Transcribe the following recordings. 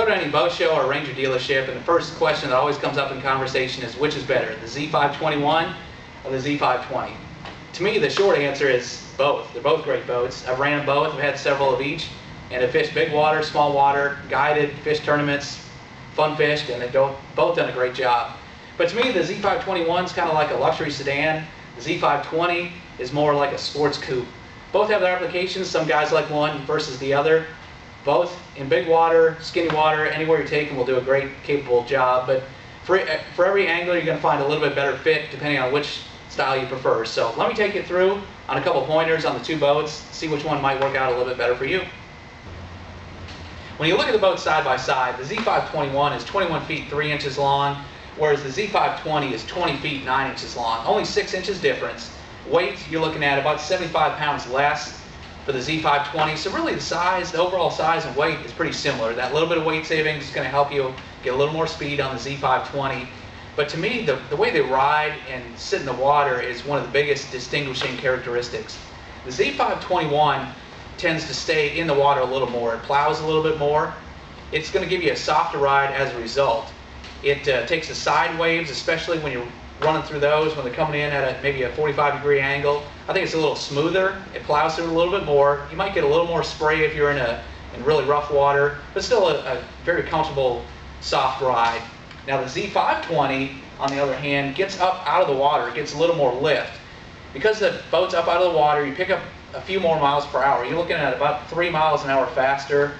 go to any boat show or Ranger dealership, and the first question that always comes up in conversation is, which is better, the Z521 or the Z520? To me, the short answer is both. They're both great boats. I've ran them both. I've had several of each, and I've fished big water, small water, guided, fish tournaments, fun fished, and they've both done a great job. But to me, the Z521 is kind of like a luxury sedan. The Z520 is more like a sports coupe. Both have their applications. Some guys like one versus the other. Both in big water, skinny water, anywhere you take them will do a great, capable job. But for every angler, you're going to find a little bit better fit depending on which style you prefer. So let me take you through on a couple pointers on the two boats, see which one might work out a little bit better for you. When you look at the boats side by side, the Z521 is 21 feet 3 inches long, whereas the Z520 is 20 feet 9 inches long. Only 6 inches difference. Weight, you're looking at about 75 pounds less for the Z520. So really the size, the overall size and weight is pretty similar. That little bit of weight savings is going to help you get a little more speed on the Z520. But to me, the way they ride and sit in the water is one of the biggest distinguishing characteristics. The Z521 tends to stay in the water a little more. It plows a little bit more. It's going to give you a softer ride as a result. It takes the side waves, especially when you're running through those, when they're coming in at maybe a 45-degree angle. I think it's a little smoother. It plows through a little bit more. You might get a little more spray if you're in really rough water, but still a very comfortable, soft ride. Now the Z520, on the other hand, gets up out of the water. It gets a little more lift. Because the boat's up out of the water, you pick up a few more miles per hour. You're looking at about 3 miles an hour faster.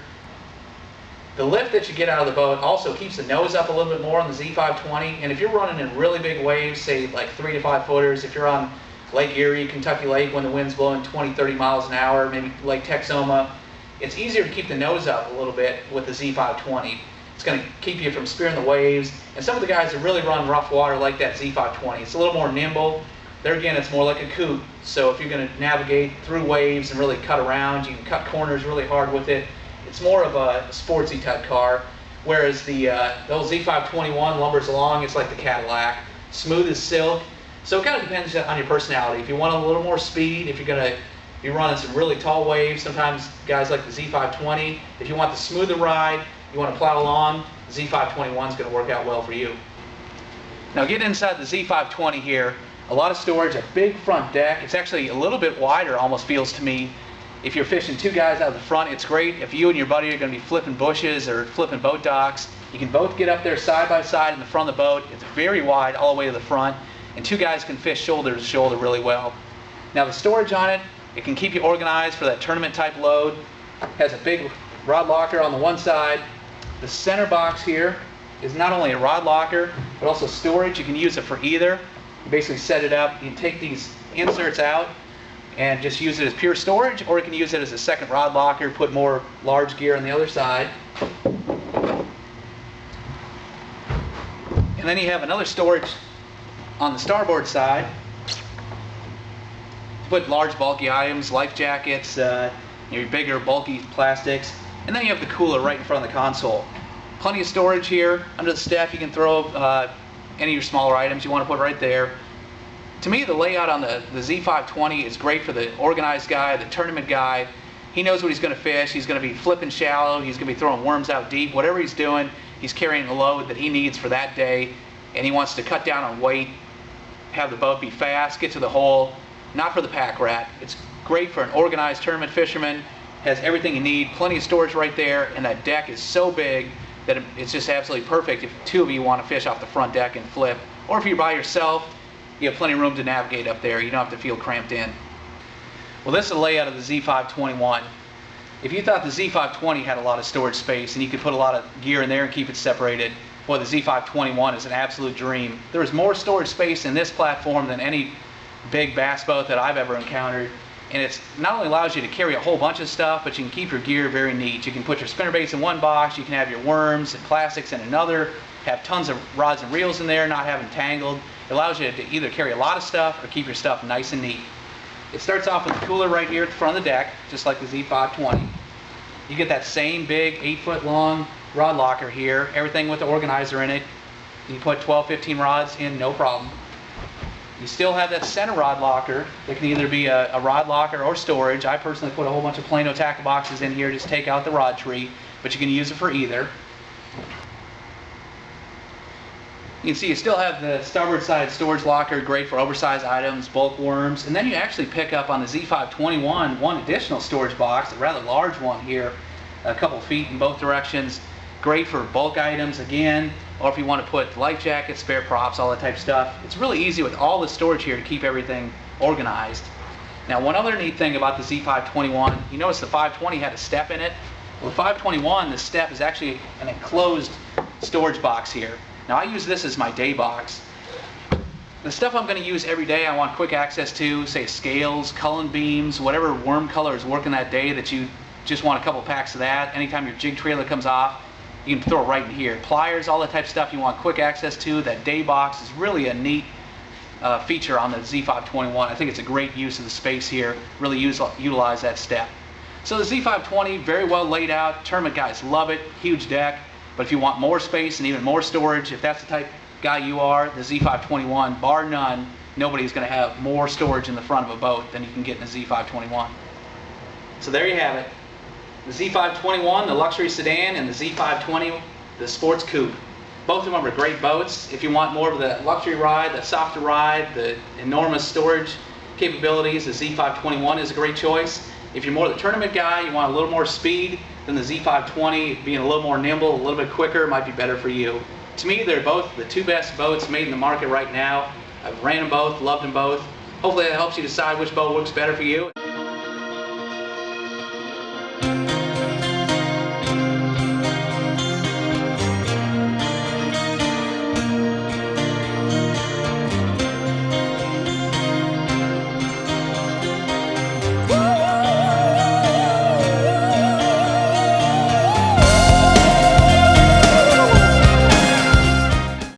The lift that you get out of the boat also keeps the nose up a little bit more on the Z520. And if you're running in really big waves, say like 3 to 5 footers, if you're on Lake Erie, Kentucky Lake, when the wind's blowing 20, 30 miles an hour, maybe Lake Texoma, it's easier to keep the nose up a little bit with the Z520. It's going to keep you from spearing the waves. And some of the guys that really run rough water like that Z520, it's a little more nimble. There again, it's more like a coupe. So if you're going to navigate through waves and really cut around, you can cut corners really hard with it. It's more of a sportsy type car, whereas the old Z521 lumbers along. It's like the Cadillac, smooth as silk. So it kind of depends on your personality. If you want a little more speed, if you're going to be running some really tall waves, sometimes guys like the Z520. If you want the smoother ride, you want to plow along, the Z521 is going to work out well for you. Now getting inside the Z520 here, a lot of storage, a big front deck. It's actually a little bit wider, almost feels to me. If you're fishing two guys out of the front, it's great. If you and your buddy are going to be flipping bushes or flipping boat docks, you can both get up there side by side in the front of the boat. It's very wide all the way to the front, and two guys can fish shoulder to shoulder really well. Now the storage on it, it can keep you organized for that tournament type load. It has a big rod locker on the one side. The center box here is not only a rod locker, but also storage. You can use it for either. You basically set it up, you take these inserts out and just use it as pure storage, or you can use it as a second rod locker, put more large gear on the other side. And then you have another storage on the starboard side. Put large bulky items, life jackets, your bigger bulky plastics. And then you have the cooler right in front of the console. Plenty of storage here. Under the step you can throw any of your smaller items you want to put right there. To me, the layout on the Z520 is great for the organized guy, the tournament guy. He knows what he's going to fish. He's going to be flipping shallow. He's going to be throwing worms out deep. Whatever he's doing, he's carrying the load that he needs for that day. And he wants to cut down on weight, have the boat be fast, get to the hole. Not for the pack rat. It's great for an organized tournament fisherman. Has everything you need, plenty of storage right there, and that deck is so big that it's just absolutely perfect if two of you want to fish off the front deck and flip. Or if you're by yourself, you have plenty of room to navigate up there. You don't have to feel cramped in. Well, this is the layout of the Z521. If you thought the Z520 had a lot of storage space and you could put a lot of gear in there and keep it separated, well, the Z521 is an absolute dream. There is more storage space in this platform than any big bass boat that I've ever encountered. And it not only allows you to carry a whole bunch of stuff, but you can keep your gear very neat. You can put your spinnerbaits in one box, you can have your worms and plastics in another, have tons of rods and reels in there, not having tangled. It allows you to either carry a lot of stuff or keep your stuff nice and neat. It starts off with the cooler right here at the front of the deck, just like the Z520. You get that same big 8-foot long rod locker here, everything with the organizer in it. You can put 12, 15 rods in, no problem. You still have that center rod locker that can either be a rod locker or storage. I personally put a whole bunch of Plano tackle boxes in here, just take out the rod tree, but you can use it for either. You can see you still have the starboard side storage locker, great for oversized items, bulk worms, and then you actually pick up on the Z521 one additional storage box, a rather large one here, a couple feet in both directions. Great for bulk items again, or if you want to put life jackets, spare props, all that type of stuff. It's really easy with all the storage here to keep everything organized. Now, one other neat thing about the Z521, you notice the 520 had a step in it. Well, the 521, the step is actually an enclosed storage box here. Now, I use this as my day box. The stuff I'm going to use every day I want quick access to, say scales, culling beams, whatever worm color is working that day that you just want a couple packs of that. Anytime your jig trailer comes off, you can throw it right in here. Pliers, all that type of stuff you want quick access to. That day box is really a neat feature on the Z521. I think it's a great use of the space here. Really utilize that step. So the Z520, very well laid out. Tournament guys love it. Huge deck. But if you want more space and even more storage, if that's the type guy you are, the Z521, bar none, nobody's going to have more storage in the front of a boat than you can get in a Z521. So there you have it. The Z521, the luxury sedan, and the Z520, the sports coupe. Both of them are great boats. If you want more of the luxury ride, the softer ride, the enormous storage capabilities, the Z521 is a great choice. If you're more the tournament guy, you want a little more speed, then the Z520, being a little more nimble, a little bit quicker, might be better for you. To me, they're both the two best boats made in the market right now. I've ran them both, loved them both. Hopefully that helps you decide which boat works better for you.